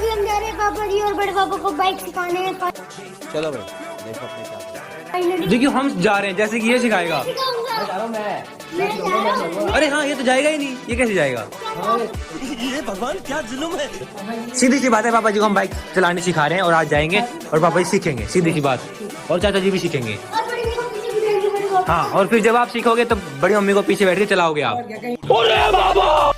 अभी हम जा रहे हैं पापा जी और बड़े पापा को बाइक सिखाने। चलो भाई देखो अपने साथ। देखिए हम जा रहे हैं, जैसे कि ये सिखाएगा। अरे हाँ, ये तो जाएगा ही नहीं, ये कैसे जाएगा? ये भगवान क्या जुल्म है। सीधी सी बात है, पापा जी को हम बाइक चलाने सिखा रहे हैं और आज जाएंगे और पापा जी सीखेंगे, सीधी सी बात। और चाचा जी भी सीखेंगे। हाँ, और फिर जब आप सीखोगे तो बड़ी मम्मी को पीछे बैठ के चलाओगे आप।